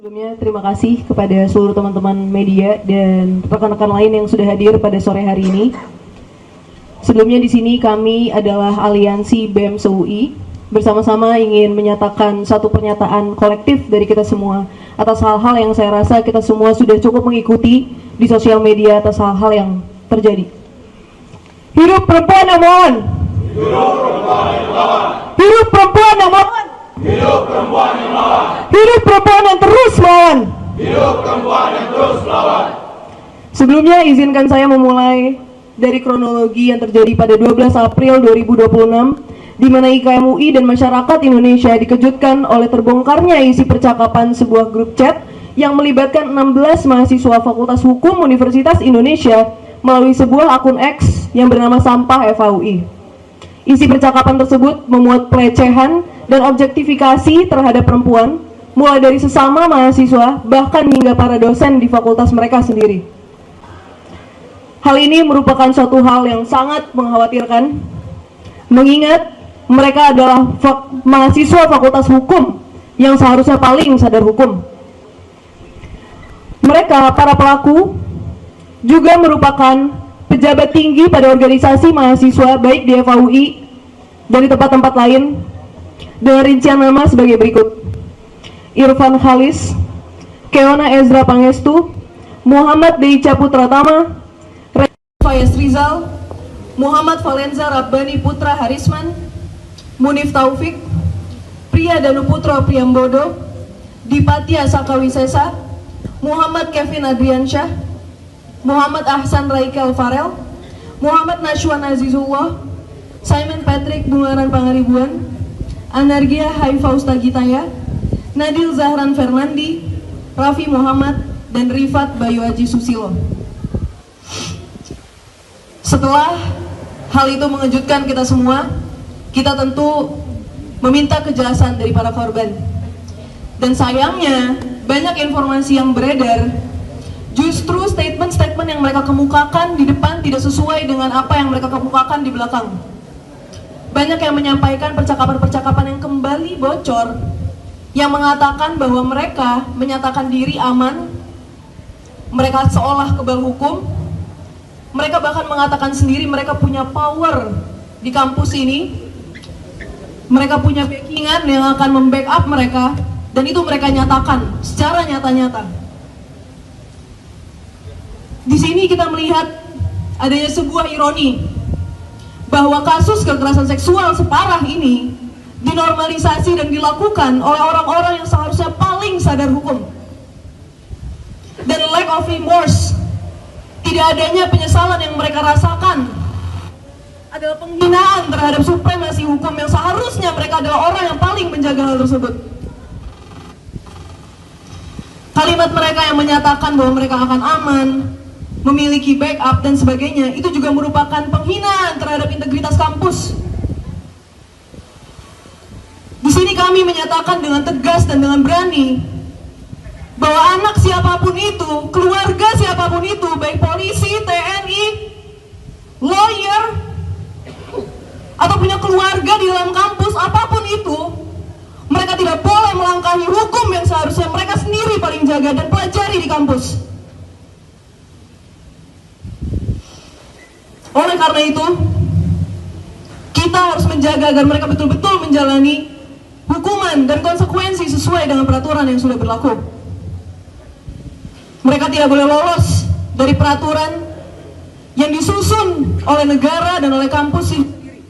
Sebelumnya terima kasih kepada seluruh teman-teman media dan rekan-rekan lain yang sudah hadir pada sore hari ini. Sebelumnya di sini kami adalah Aliansi BEM SUI bersama-sama ingin menyatakan satu pernyataan kolektif dari kita semua atas hal-hal yang saya rasa kita semua sudah cukup mengikuti di sosial media atas hal-hal yang terjadi. Hidup perempuan yang melawan! Hidup perempuan yang melawan! Hidup perempuan yang melawan! Hidup perempuan yang melawan! Hidup perempuan yang terus melawan! Hidup perempuan yang terus melawan! Sebelumnya izinkan saya memulai dari kronologi yang terjadi pada 12 April 2026 di mana IKM UI dan masyarakat Indonesia dikejutkan oleh terbongkarnya isi percakapan sebuah grup chat yang melibatkan 16 mahasiswa Fakultas Hukum Universitas Indonesia melalui sebuah akun X yang bernama Sampah FHUI. Isi percakapan tersebut memuat pelecehan dan objektifikasi terhadap perempuan, mulai dari sesama mahasiswa bahkan hingga para dosen di fakultas mereka sendiri. Hal ini merupakan suatu hal yang sangat mengkhawatirkan, mengingat mereka adalah mahasiswa Fakultas Hukum yang seharusnya paling sadar hukum. Mereka, para pelaku, juga merupakan pejabat tinggi pada organisasi mahasiswa baik di FHUI dan di tempat-tempat lain dengan rincian nama sebagai berikut: Irfan Khalis, Keona Ezra Pangestu, Muhammad Deica Putratama, Fayez Rizal, Muhammad Valenza Rabbani Putra Harisman, Munif Taufik, Priya Danuputro Priambodo, Dipatya Sakawisesa, Muhammad Kevin Adriansyah, Muhammad Ahsan Raikel Farel, Muhammad Nashwan Azizullah, Simon Patrick Bungaran Pangaribuan, Anargia Haifausta Gitaya, Nadil Zahran Fernandi, Raffi Muhammad, dan Rifat Bayu Aji Susilo. Setelah hal itu mengejutkan kita semua, kita tentu meminta kejelasan dari para korban. Dan sayangnya, banyak informasi yang beredar, justru statement-statement yang mereka kemukakan di depan tidak sesuai dengan apa yang mereka kemukakan di belakang. Banyak yang menyampaikan percakapan-percakapan yang kembali bocor, yang mengatakan bahwa mereka menyatakan diri aman, mereka seolah kebal hukum, mereka bahkan mengatakan sendiri mereka punya power di kampus ini, mereka punya backingan yang akan membackup mereka, dan itu mereka nyatakan secara nyata-nyata. Di sini kita melihat adanya sebuah ironi bahwa kasus kekerasan seksual separah ini dinormalisasi dan dilakukan oleh orang-orang yang seharusnya paling sadar hukum. Dan lack of remorse, tidak adanya penyesalan yang mereka rasakan, adalah penghinaan terhadap supremasi hukum yang seharusnya mereka adalah orang yang paling menjaga hal tersebut. Kalimat mereka yang menyatakan bahwa mereka akan aman, memiliki backup dan sebagainya, itu juga merupakan penghinaan terhadap integritas kampus. Di sini kami menyatakan dengan tegas dan dengan berani bahwa anak siapapun itu, keluarga siapapun itu, baik polisi, TNI, lawyer, atau punya keluarga di dalam kampus, apapun itu, mereka tidak boleh melangkahi hukum yang seharusnya mereka sendiri paling jaga dan pelajari di kampus. Oleh karena itu, kita harus menjaga agar mereka betul-betul menjalani hukuman dan konsekuensi sesuai dengan peraturan yang sudah berlaku. Mereka tidak boleh lolos dari peraturan yang disusun oleh negara dan oleh kampus sendiri,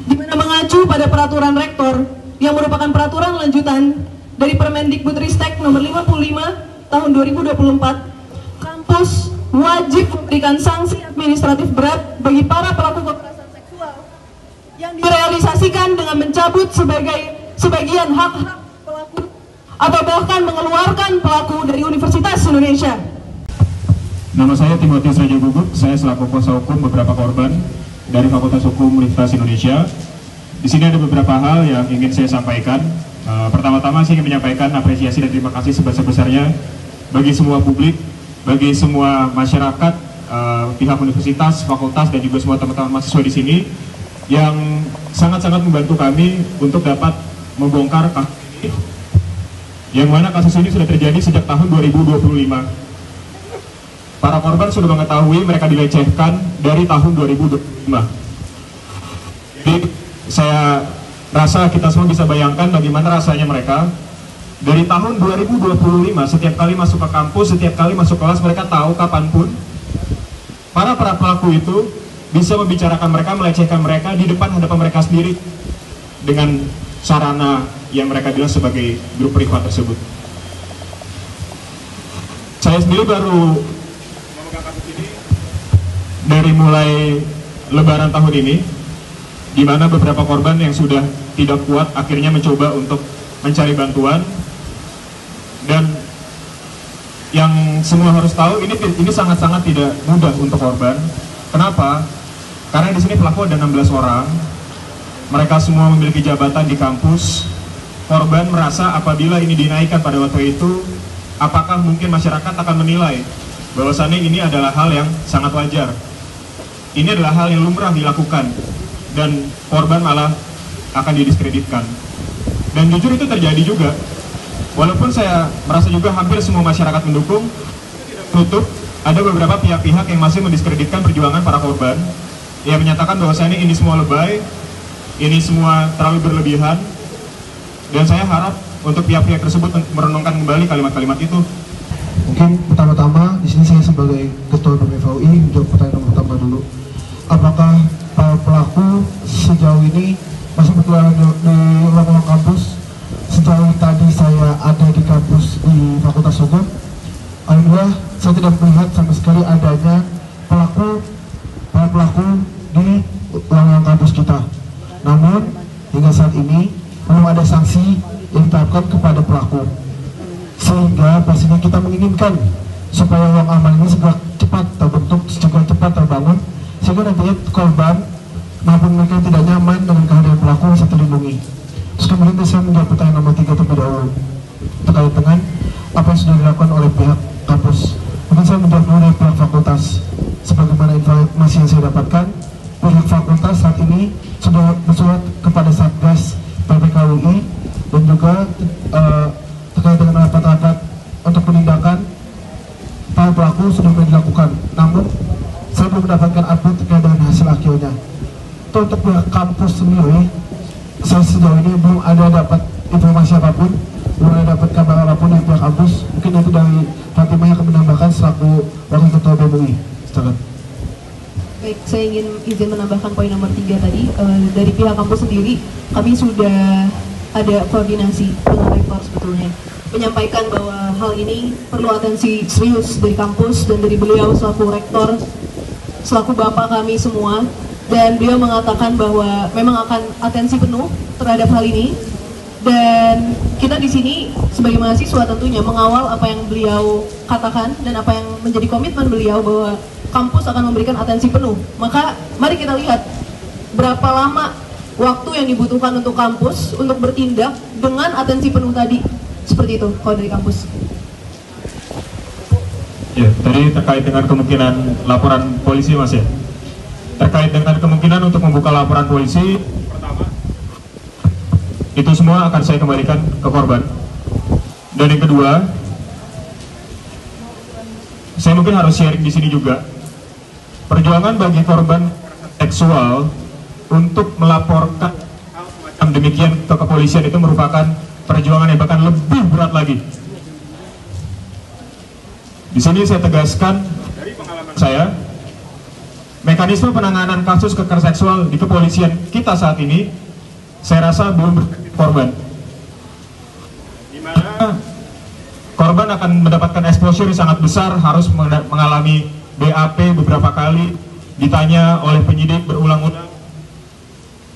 di mana mengacu pada peraturan rektor yang merupakan peraturan lanjutan dari Permendikbudristek nomor 55 tahun 2024. Kampus wajib memberikan sanksi administratif berat bagi para pelaku kekerasan seksual yang direalisasikan dengan mencabut sebagian hak-hak pelaku atau bahkan mengeluarkan pelaku dari Universitas Indonesia. Nama saya Timotius Raja Gugut, saya selaku kuasa hukum beberapa korban dari Fakultas Hukum Universitas Indonesia. Di sini ada beberapa hal yang ingin saya sampaikan. Pertama-tama saya ingin menyampaikan apresiasi dan terima kasih sebesar-besarnya bagi semua publik, bagi semua masyarakat, pihak universitas, fakultas, dan juga semua teman-teman mahasiswa di sini yang sangat-sangat membantu kami untuk dapat membongkar kasus ini yang mana kasus ini sudah terjadi sejak tahun 2025. Para korban sudah mengetahui mereka dilecehkan dari tahun 2025. Jadi saya rasa kita semua bisa bayangkan bagaimana rasanya mereka dari tahun 2025, setiap kali masuk ke kampus, setiap kali masuk kelas, mereka tahu kapanpun para pelaku itu bisa membicarakan mereka, melecehkan mereka di depan hadapan mereka sendiri dengan sarana yang mereka bilang sebagai grup privat tersebut. Saya sendiri baru memegang kasus ini dari mulai Lebaran tahun ini, di mana beberapa korban yang sudah tidak kuat akhirnya mencoba untuk mencari bantuan. Dan yang semua harus tahu, ini sangat-sangat tidak mudah untuk korban. Kenapa? Karena di sini pelaku ada 16 orang. Mereka semua memiliki jabatan di kampus. Korban merasa apabila ini dinaikkan pada waktu itu, apakah mungkin masyarakat akan menilai bahwasannya ini adalah hal yang sangat wajar. Ini adalah hal yang lumrah dilakukan dan korban malah akan didiskreditkan. Dan jujur itu terjadi juga. Walaupun saya merasa juga hampir semua masyarakat mendukung, tutup, ada beberapa pihak-pihak yang masih mendiskreditkan perjuangan para korban, yang menyatakan bahwasanya ini semua lebay, ini semua terlalu berlebihan, dan saya harap untuk pihak-pihak tersebut merenungkan kembali kalimat-kalimat itu. Mungkin pertama-tama di sini saya sebagai ketua BMFOI menjawab pertanyaan yang pertama dulu. Apakah para pelaku sejauh ini masih berkeliaran di ruang-ruang kampus? Sejauh tadi saya ada di kampus di Fakultas Hukum, alhamdulillah saya tidak melihat sama sekali adanya para pelaku di ruang kampus kita. Namun hingga saat ini belum ada sanksi yang ditetapkan kepada pelaku, sehingga pastinya kita menginginkan supaya ruang aman ini segera cepat terbentuk, segera cepat terbangun, sehingga nantinya korban maupun mereka yang tidak nyaman dengan kehadiran pelaku bisa terlindungi. Terus kemudian saya menjawab pertanyaan nomor 3 terlebih dahulu terkait dengan apa yang sudah dilakukan oleh pihak kampus. Mungkin saya menjawab dulu dari pihak fakultas. Sebagaimana informasi yang saya dapatkan, pihak fakultas saat ini sudah bersurat kepada Satgas PPKUI dan juga terkait dengan rapat-rapat untuk penindakan para pelaku sudah mulai dilakukan. Namun saya belum mendapatkan update terkait dengan hasil akhirnya. Untuk pihak kampus sendiri, saya sejauh ini belum ada dapat informasi apapun, belum ada dapat kabar apapun dari pihak kampus. Mungkin itu dari Fatimah yang akan menambahkan selaku wakil ketua BMUI. Silakan. Baik, saya ingin izin menambahkan poin nomor 3 tadi. Dari pihak kampus sendiri, kami sudah ada koordinasi dengan rektor sebetulnya, menyampaikan bahwa hal ini perlu atensi serius dari kampus dan dari beliau selaku rektor, selaku bapak kami semua. Dan beliau mengatakan bahwa memang akan atensi penuh terhadap hal ini, dan kita di sini sebagai mahasiswa tentunya mengawal apa yang beliau katakan dan apa yang menjadi komitmen beliau bahwa kampus akan memberikan atensi penuh. Maka mari kita lihat berapa lama waktu yang dibutuhkan untuk kampus untuk bertindak dengan atensi penuh tadi. Seperti itu kalau dari kampus. Ya, tadi terkait dengan kemungkinan laporan polisi, Mas ya. Terkait dengan kemungkinan untuk membuka laporan polisi, pertama, itu semua akan saya kembalikan ke korban. Dan yang kedua, saya mungkin harus sharing di sini juga. Perjuangan bagi korban seksual untuk melaporkan hal semacam demikian ke kepolisian itu merupakan perjuangan yang bahkan lebih berat lagi. Di sini saya tegaskan dari pengalaman saya, mekanisme penanganan kasus kekerasan seksual di kepolisian kita saat ini, saya rasa belum korban. Di mana korban akan mendapatkan exposure yang sangat besar, harus mengalami BAP beberapa kali, ditanya oleh penyidik berulang-ulang,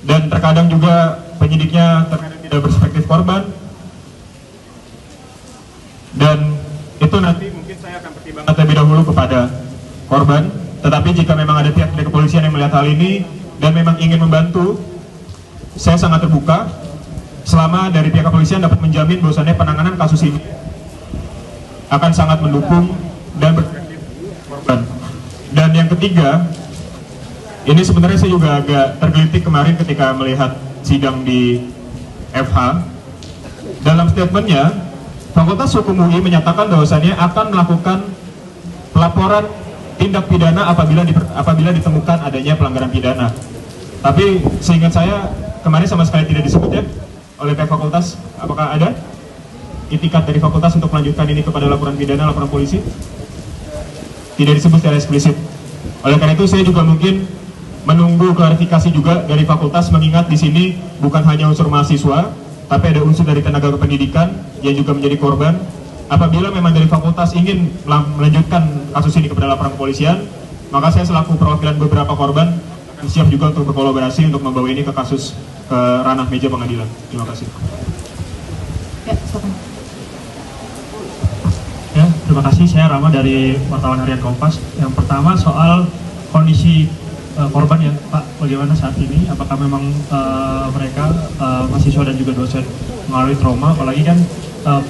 dan terkadang juga penyidiknya terkadang tidak berspektif korban. Dan itu nanti mungkin saya akan pertimbangkan terlebih dahulu kepada korban. Tetapi jika memang ada pihak dari kepolisian yang melihat hal ini dan memang ingin membantu, saya sangat terbuka selama dari pihak kepolisian dapat menjamin bahwasannya penanganan kasus ini akan sangat mendukung dan berperspektif korban. Dan yang ketiga, ini sebenarnya saya juga agak tergelitik kemarin ketika melihat sidang di FH. Dalam statementnya, Fakultas Hukum UI menyatakan bahwasannya akan melakukan pelaporan tindak pidana apabila ditemukan adanya pelanggaran pidana. Tapi seingat saya kemarin sama sekali tidak disebut ya oleh pihak fakultas. Apakah ada itikat dari fakultas untuk melanjutkan ini kepada laporan pidana, laporan polisi? Tidak disebut secara eksplisit. Oleh karena itu saya juga mungkin menunggu klarifikasi juga dari fakultas, mengingat di sini bukan hanya unsur mahasiswa, tapi ada unsur dari tenaga kependidikan yang juga menjadi korban. Apabila memang dari fakultas ingin melanjutkan kasus ini kepada laporan kepolisian, maka saya selaku perwakilan beberapa korban siap juga untuk berkolaborasi untuk membawa ini ke kasus ke ranah meja pengadilan. Terima kasih. Ya, silakan. Ya, terima kasih. Saya Rama dari wartawan harian Kompas. Yang pertama soal kondisi korban ya Pak, bagaimana saat ini? Apakah memang mereka mahasiswa dan juga dosen mengalami trauma? Apalagi kan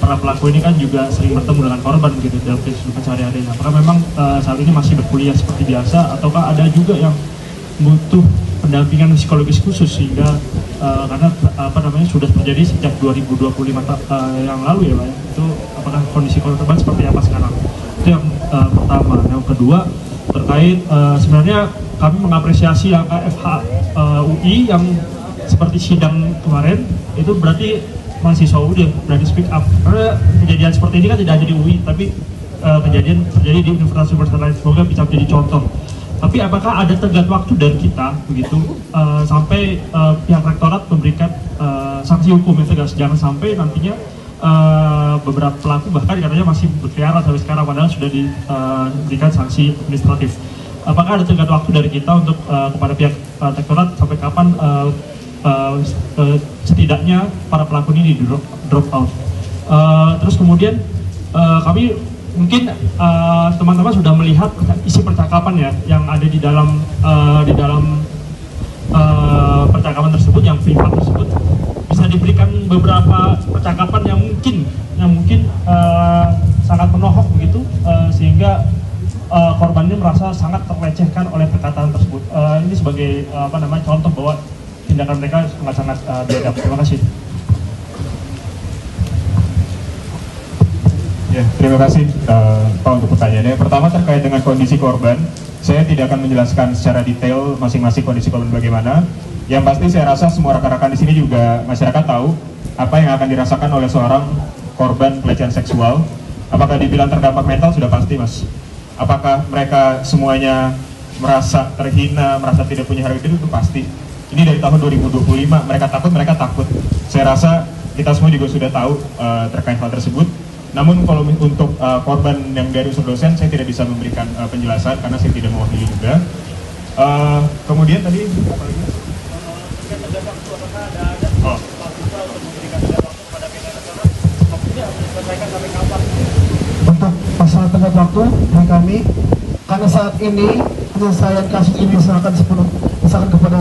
para pelaku ini kan juga sering bertemu dengan korban gitu dalam kehidupan sehari-harinya. Apakah memang saat ini masih berkuliah seperti biasa, ataukah ada juga yang butuh pendampingan psikologis khusus sehingga karena sudah terjadi sejak 2025 yang lalu ya Pak ya? Itu apakah kondisi korban seperti apa sekarang? Itu yang pertama. Yang kedua terkait sebenarnya kami mengapresiasi yang FH UI yang seperti sidang kemarin itu berarti mahasiswa UI berani speak up, karena kejadian seperti ini kan tidak hanya di UI tapi kejadian terjadi di universitas lain. Semoga bisa menjadi contoh. Tapi apakah ada tenggat waktu dari kita begitu sampai pihak rektorat memberikan sanksi hukum yang tegas, jangan sampai nantinya beberapa pelaku bahkan katanya masih berkeliaran sampai sekarang padahal sudah diberikan sanksi administratif. Apakah ada tenggat waktu dari kita untuk kepada pihak rektorat sampai kapan setidaknya para pelaku ini di drop out? Terus kemudian kami mungkin teman-teman sudah melihat isi percakapan ya yang ada di dalam percakapan tersebut, yang privat tersebut. Bisa diberikan beberapa percakapan yang mungkin sangat menohok begitu sehingga korbannya merasa sangat terlecehkan oleh perkataan tersebut. Ini sebagai contoh bahwa tindakan mereka sangat biadab. Terima kasih. Ya, terima kasih Pak untuk pertanyaannya. Pertama terkait dengan kondisi korban, saya tidak akan menjelaskan secara detail masing-masing kondisi korban bagaimana. Yang pasti saya rasa semua rekan-rekan di sini juga masyarakat tahu apa yang akan dirasakan oleh seorang korban pelecehan seksual. Apakah dibilang terdampak mental sudah pasti Mas. Apakah mereka semuanya merasa terhina, merasa tidak punya harga diri, itu pasti. Ini dari tahun 2025, mereka takut. Saya rasa kita semua juga sudah tahu terkait hal tersebut. Namun kalau untuk korban yang dari unsur dosen, saya tidak bisa memberikan penjelasan karena saya tidak mewakili juga. Kemudian tadi apa lagi? Untuk masalah tenggat waktu dari kami, karena saat ini penyelesaian kasus ini misalkan kepada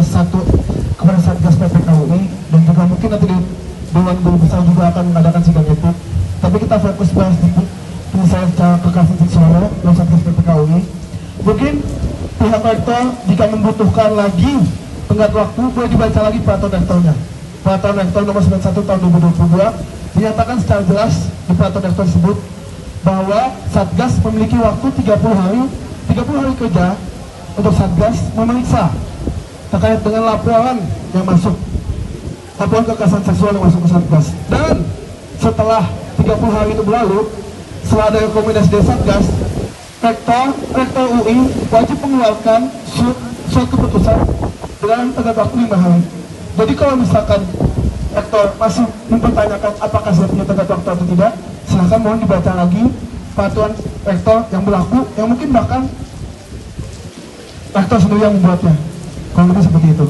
Satgas PPKUI dan juga mungkin nanti di Dewan Guru Besar juga akan mengadakan sidang etik. Tapi kita fokus bahas di penyelesaian secara kekerasan seksual dalam Satgas PPKUI. Mungkin pihak rektor jika membutuhkan lagi tenggat waktu boleh dibaca lagi peraturan rektornya. Peraturan rektor nomor 91 tahun 2022 dinyatakan secara jelas di peraturan rektor tersebut bahwa Satgas memiliki waktu 30 hari kerja untuk Satgas memeriksa terkait dengan laporan yang masuk, laporan kekerasan seksual yang masuk ke Satgas. Dan setelah 30 hari itu berlalu, setelah ada rekomendasi dari Satgas, rektor UI wajib mengeluarkan surat keputusan dengan tenggat waktu 5 hari. Jadi kalau misalkan rektor masih mempertanyakan apakah sudah punya tenggat waktu atau tidak, silahkan mohon dibaca lagi peraturan rektor yang berlaku, yang mungkin bahkan rektor sendiri yang membuatnya. Kalau mungkin seperti itu.